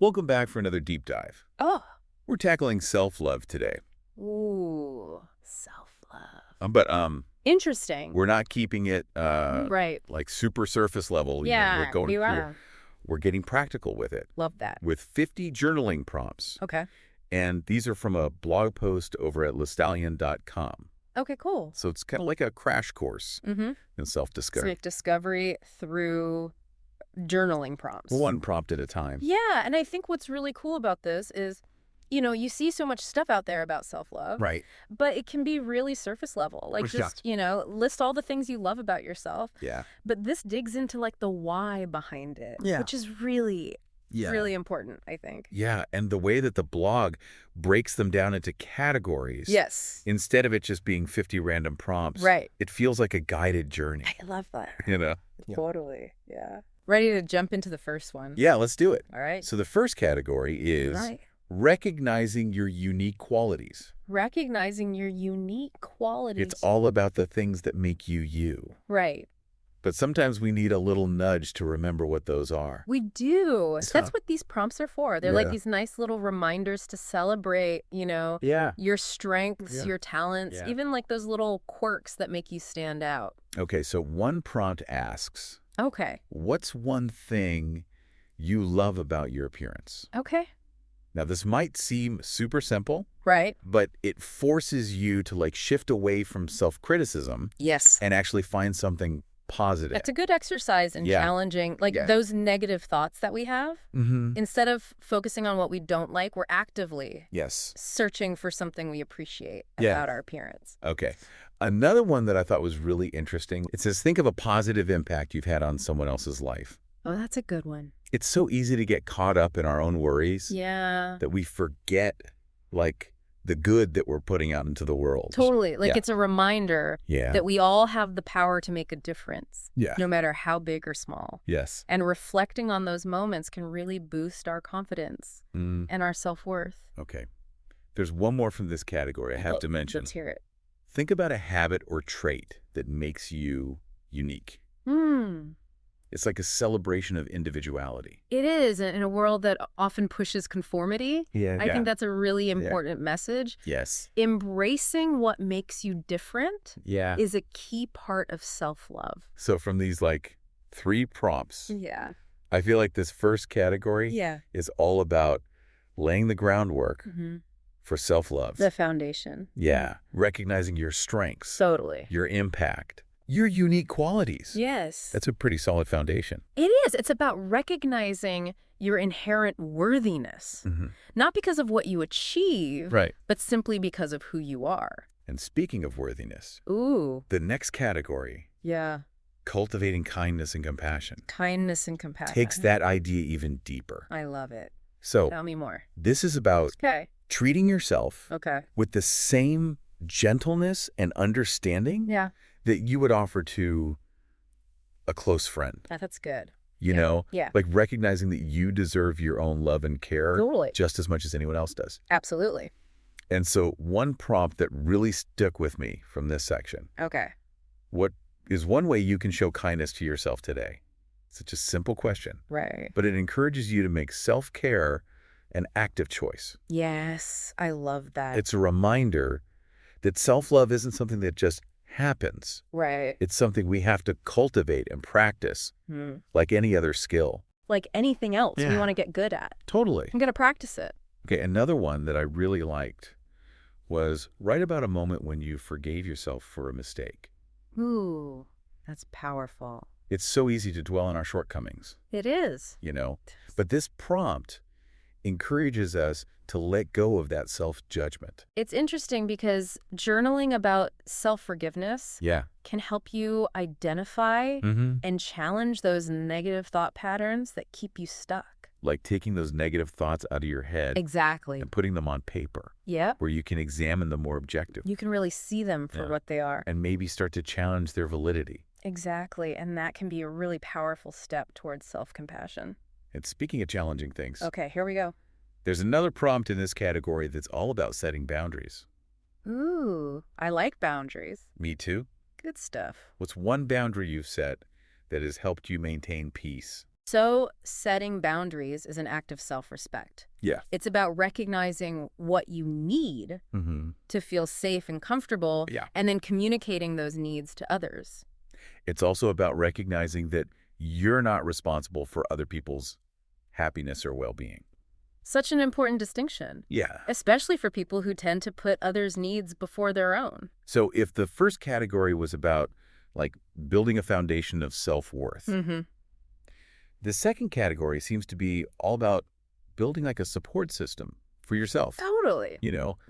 Welcome back for another deep dive. Oh. We're tackling self-love today. Ooh, self-love. But Interesting. we're not keeping it Right. like super surface level. Yeah, we We're are. we're getting practical with it. Love that. With 50 journaling prompts. Okay. And these are from a blog post over at LeStallion.com. Okay, cool. So it's kind of like a crash course in So self-discovery. make discovery through journaling prompts. One prompt at a time. Yeah, and I think what's really cool about this is, you see so much stuff out there about self-love. Right. But it can be really surface level. Like just, list all the things you love about yourself. Yeah. But this digs into like the why behind it, which is really important, I think. Yeah, and the way that the blog breaks them down into categories. Yes. Instead of it just being 50 random prompts. Right. It feels like a guided journey. I love that. Yeah. Totally. Yeah. Ready to jump into the first one? Yeah, let's do it. All right. So the first category is recognizing your unique qualities. Recognizing your unique qualities. It's all about the things that make you you. Right. But sometimes we need a little nudge to remember what those are. We do. That's what these prompts are for. They're like these nice little reminders to celebrate, your strengths, your talents, even like those little quirks that make you stand out. Okay, so one prompt asks, okay, what's one thing you love about your appearance? Okay. Now, this might seem super simple. Right. But it forces you to shift away from self-criticism. Yes. And actually find something positive. It's a good exercise in challenging those negative thoughts that we have. Instead of focusing on what we don't like, we're actively searching for something we appreciate about our appearance. Okay. Another one that I thought was really interesting, it says, think of a positive impact you've had on someone else's life. Oh, that's a good one. It's so easy to get caught up in our own worries that we forget the good that we're putting out into the world. Totally. It's a reminder that we all have the power to make a difference, no matter how big or small. Yes. And reflecting on those moments can really boost our confidence and our self-worth. Okay. There's one more from this category I have to mention. Let's hear it. Think about a habit or trait that makes you unique. It's like a celebration of individuality. It is, in a world that often pushes conformity. I think that's a really important message. Yes. Embracing what makes you different is a key part of self-love. So from these 3 prompts, I feel like this first category is all about laying the groundwork for self-love. The foundation. Yeah. Recognizing your strengths. Totally. Your impact. Your unique qualities. Yes. That's a pretty solid foundation. It is. It's about recognizing your inherent worthiness. Not because of what you achieve, but simply because of who you are. And speaking of worthiness, the next category, cultivating kindness and compassion. Kindness and compassion. Takes that idea even deeper. I love it. So tell me more. This is about treating yourself with the same gentleness and understanding that you would offer to a close friend. That's good. You know? Like recognizing that you deserve your own love and care just as much as anyone else does. Absolutely. And so one prompt that really stuck with me from this section. What is one way you can show kindness to yourself today? Such a simple question. Right. But it encourages you to make self-care an active choice. Yes, I love that. It's a reminder that self-love isn't something that just happens. Right. It's something we have to cultivate and practice like any other skill. Like anything else we want to get good at. Totally. I'm going to practice it. Okay, another one that I really liked was write about a moment when you forgave yourself for a mistake. Ooh, that's powerful. It's so easy to dwell on our shortcomings. It is. But this prompt encourages us to let go of that self-judgment. It's interesting because journaling about self-forgiveness can help you identify and challenge those negative thought patterns that keep you stuck. Like taking those negative thoughts out of your head. Exactly. And putting them on paper. Where you can examine them more objectively. You can really see them for what they are. And maybe start to challenge their validity. Exactly. And that can be a really powerful step towards self-compassion. And speaking of challenging things. Okay, here we go. There's another prompt in this category that's all about setting boundaries. Ooh, I like boundaries. Me too. Good stuff. What's one boundary you've set that has helped you maintain peace? So setting boundaries is an act of self-respect. Yeah. It's about recognizing what you need to feel safe and comfortable, and then communicating those needs to others. It's also about recognizing that you're not responsible for other people's happiness or well-being. Such an important distinction. Yeah. Especially for people who tend to put others' needs before their own. So if the first category was about, like, building a foundation of self-worth, the second category seems to be all about building, like, a support system for yourself. Totally.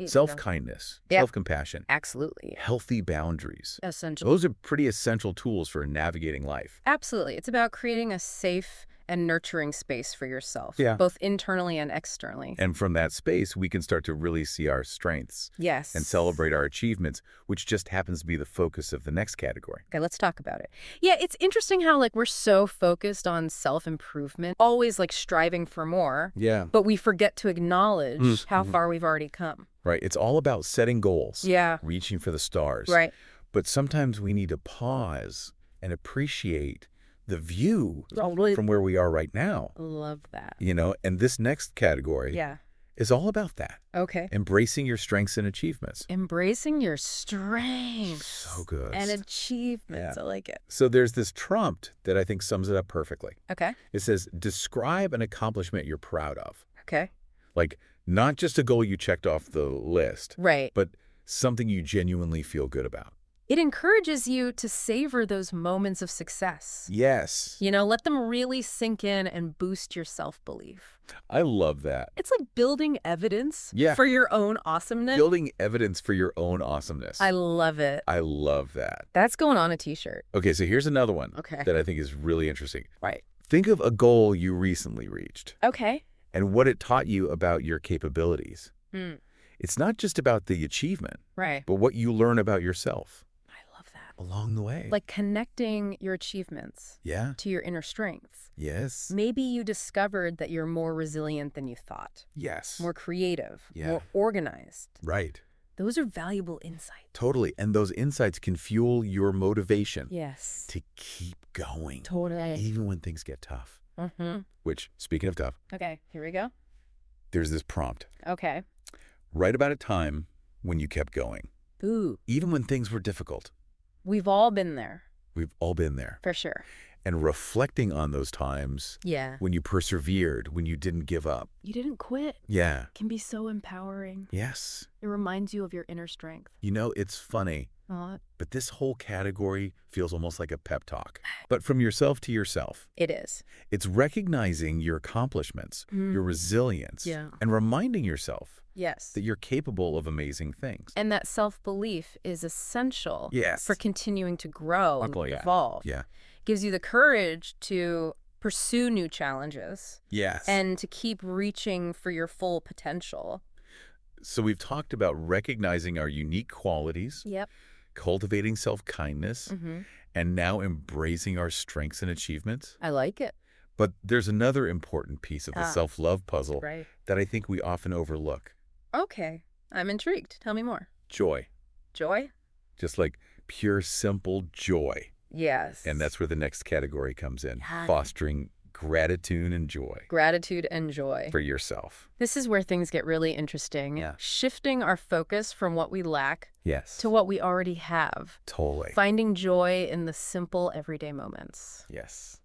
Self-kindness, self-compassion. Absolutely. Healthy boundaries. Essential. Those are pretty essential tools for navigating life. Absolutely. It's about creating a safe and nurturing space for yourself, both internally and externally. And from that space, we can start to really see our strengths. Yes. And celebrate our achievements, which just happens to be the focus of the next category. Okay, let's talk about it. Yeah, it's interesting how, like, we're so focused on self-improvement, always, like, striving for more. Yeah. But we forget to acknowledge how far we've already come. Right. It's all about setting goals. Yeah. Reaching for the stars. Right. But sometimes we need to pause and appreciate the view from where we are right now. Love that. And this next category is all about that. Okay. Embracing your strengths and achievements. Embracing your strengths. So good. And achievements. I like it. So there's this prompt that I think sums it up perfectly. Okay. It says, describe an accomplishment you're proud of. Okay. Like, not just a goal you checked off the list. Right. But something you genuinely feel good about. It encourages you to savor those moments of success. Yes. Let them really sink in and boost your self-belief. I love that. It's like building evidence for your own awesomeness. Building evidence for your own awesomeness. I love it. I love that. That's going on a t-shirt. Okay, so here's another one that I think is really interesting. Right. Think of a goal you recently reached. Okay. And what it taught you about your capabilities. It's not just about the achievement. Right. But what you learn about yourself. Along the way. Like connecting your achievements to your inner strengths. Yes. Maybe you discovered that you're more resilient than you thought. Yes. More creative. More organized. Right. Those are valuable insights. Totally. And those insights can fuel your motivation. Yes. To keep going. Totally. Even when things get tough. Which, speaking of tough. Okay, here we go. There's this prompt. Okay. Write about a time when you kept going. Ooh. Even when things were difficult. We've all been there. We've all been there. For sure. And reflecting on those times when you persevered, when you didn't give up. You didn't quit. Yeah. Can be so empowering. Yes. It reminds you of your inner strength. It's funny, but this whole category feels almost like a pep talk. But from yourself to yourself. It is. It's recognizing your accomplishments, your resilience, and reminding yourself that you're capable of amazing things. And that self-belief is essential Yes. for continuing to grow and evolve. Yeah. Gives you the courage to pursue new challenges. Yes. And to keep reaching for your full potential. So we've talked about recognizing our unique qualities, cultivating self-kindness, and now embracing our strengths and achievements. I like it. But there's another important piece of the self-love puzzle that I think we often overlook. Okay. I'm intrigued. Tell me more. Joy. Joy? Just like pure, simple joy. Yes. And that's where the next category comes in, fostering gratitude and joy. Gratitude and joy. For yourself. This is where things get really interesting. Shifting our focus from what we lack to what we already have. Totally. Finding joy in the simple, everyday moments. Yes.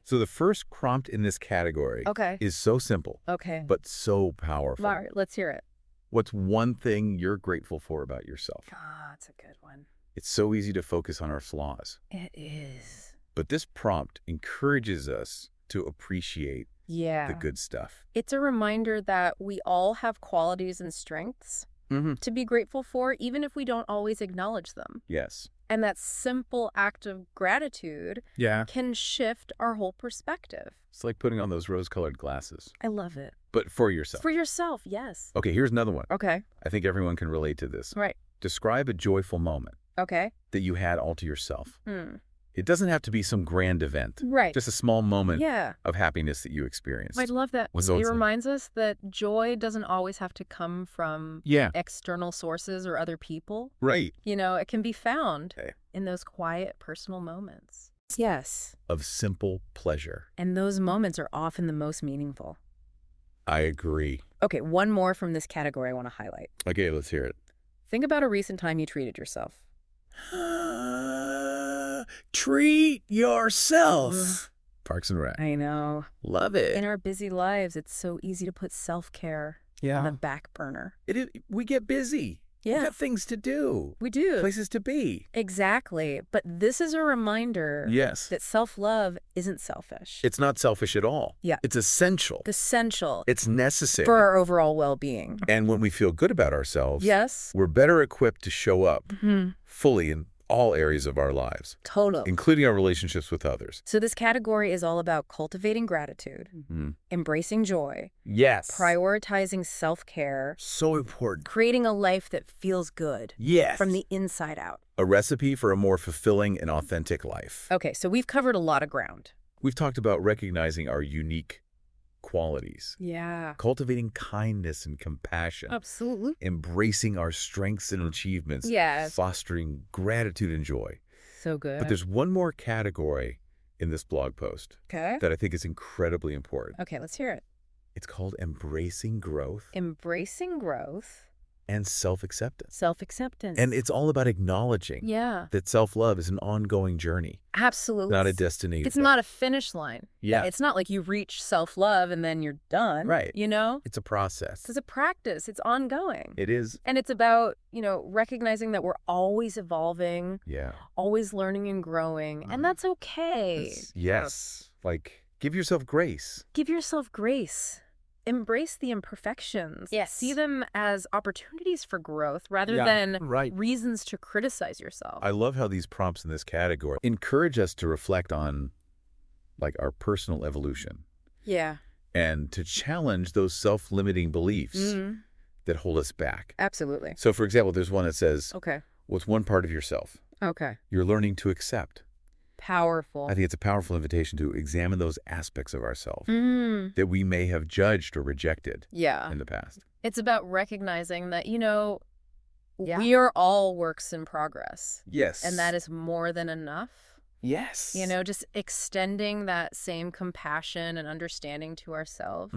So the first prompt in this category is so simple, but so powerful. All right, let's hear it. What's one thing you're grateful for about yourself? That's a good one. It's so easy to focus on our flaws. It is. But this prompt encourages us to appreciate the good stuff. It's a reminder that we all have qualities and strengths to be grateful for, even if we don't always acknowledge them. Yes. And that simple act of gratitude can shift our whole perspective. It's like putting on those rose-colored glasses. I love it. But for yourself. For yourself, yes. Okay, here's another one. Okay. I think everyone can relate to this. Right. Describe a joyful moment that you had all to yourself. It doesn't have to be some grand event. Right. Just a small moment of happiness that you experienced. I love that. It reminds us that joy doesn't always have to come from external sources or other people. Right. It can be found in those quiet personal moments. Yes. of simple pleasure. And those moments are often the most meaningful. I agree. Okay, one more from this category I want to highlight. Okay, let's hear it. Think about a recent time you treated yourself. Treat yourself. Parks and Rec. I know. Love it. In our busy lives, it's so easy to put self-care on the back burner. We get busy. Yeah. We got things to do. We do. Places to be. Exactly. But this is a reminder that self-love isn't selfish. It's not selfish at all. Yeah. It's essential. Essential. It's necessary. For our overall well-being. And when we feel good about ourselves, yes, we're better equipped to show up fully in all areas of our lives. Totally. Including our relationships with others. So this category is all about cultivating gratitude, embracing joy, yes, prioritizing self-care, so important, creating a life that feels good from the inside out. A recipe for a more fulfilling and authentic life. Okay, so we've covered a lot of ground. We've talked about recognizing our unique qualities. Yeah. Cultivating kindness and compassion. Absolutely. Embracing our strengths and achievements. Yes. Fostering gratitude and joy. So good. But there's one more category in this blog post that I think is incredibly important. Okay, let's hear it. It's called embracing growth. Embracing growth. And self-acceptance. Self-acceptance. And it's all about acknowledging that self-love is an ongoing journey. Absolutely. Not a destination. It's not a finish line. Yeah. It's not like you reach self-love and then you're done. Right. You know? It's a process. It's a practice. It's ongoing. It is. And it's about, recognizing that we're always evolving. Yeah. Always learning and growing. And that's okay. Yes. Like, give yourself grace. Give yourself grace. Embrace the imperfections. Yes. See them as opportunities for growth rather than reasons to criticize yourself. I love how these prompts in this category encourage us to reflect on, like, our personal evolution. Yeah. And to challenge those self-limiting beliefs that hold us back. Absolutely. So, for example, there's one that says, okay, what's one part of yourself you're learning to accept? Powerful. I think it's a powerful invitation to examine those aspects of ourselves that we may have judged or rejected in the past. It's about recognizing that, we are all works in progress. Yes. And that is more than enough. Yes. Just extending that same compassion and understanding to ourselves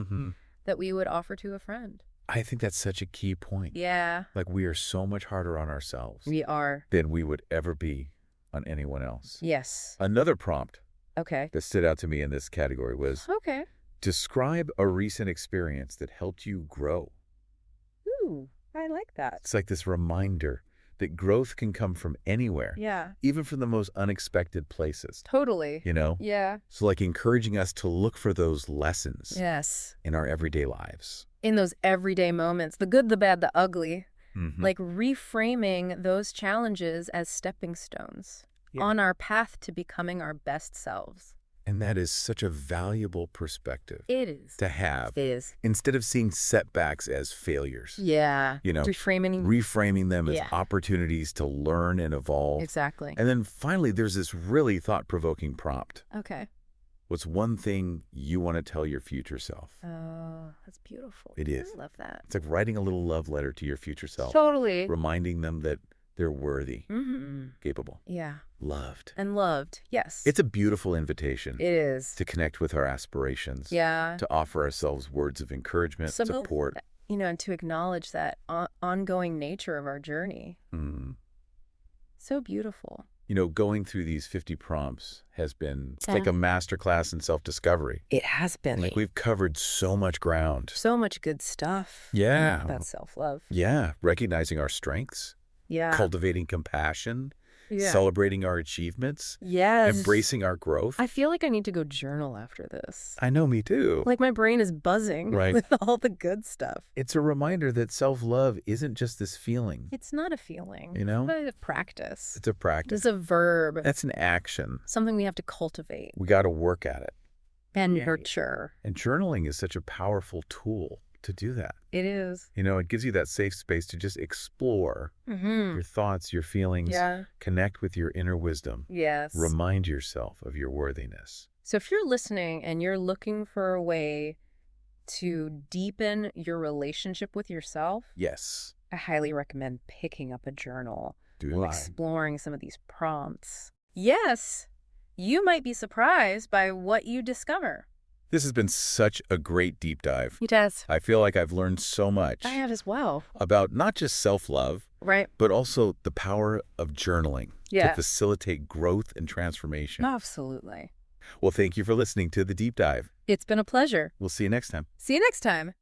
that we would offer to a friend. I think that's such a key point. Yeah. Like, we are so much harder on ourselves. We are. Than we would ever be on anyone else. Yes. Another prompt that stood out to me in this category was describe a recent experience that helped you grow. Ooh, I like that. It's like this reminder that growth can come from anywhere. Yeah. Even from the most unexpected places. Totally. Yeah. So, like, encouraging us to look for those lessons in our everyday lives. In those everyday moments, the good, the bad, the ugly. Like reframing those challenges as stepping stones on our path to becoming our best selves. And that is such a valuable perspective. It is. To have. It is. Instead of seeing setbacks as failures. Yeah. Reframing them as opportunities to learn and evolve. Exactly. And then finally, there's this really thought-provoking prompt. Okay. What's one thing you want to tell your future self? Oh, that's beautiful. It is. I love that. It's like writing a little love letter to your future self. Totally. Reminding them that they're worthy, capable, loved. And loved, yes. It's a beautiful invitation. It is. To connect with our aspirations. Yeah. To offer ourselves words of encouragement, support. And to acknowledge that ongoing nature of our journey. So beautiful. Going through these 50 prompts has been like a masterclass in self-discovery. It has been. Like, we've covered so much ground. So much good stuff. Yeah. About self-love. Yeah. Recognizing our strengths. Yeah. Cultivating compassion. Yeah. Celebrating our achievements. Yes. Embracing our growth. I feel like I need to go journal after this. I know, me too. Like, my brain is buzzing with all the good stuff. It's a reminder that self-love isn't just this feeling. It's not a feeling. But it's a practice. It's a practice. It's a verb. That's an action. Something we have to cultivate. We got to work at it. And nurture. And journaling is such a powerful tool to do that. It is. It gives you that safe space to just explore your thoughts, your feelings, connect with your inner wisdom. Yes. Remind yourself of your worthiness. So if you're listening and you're looking for a way to deepen your relationship with yourself, yes, I highly recommend picking up a journal, exploring some of these prompts. Yes. you might be surprised by what you discover. This has been such a great deep dive. It has. I feel like I've learned so much. I have as well. About not just self-love, right, but also the power of journaling to facilitate growth and transformation. Absolutely. Well, thank you for listening to The Deep Dive. It's been a pleasure. We'll see you next time. See you next time.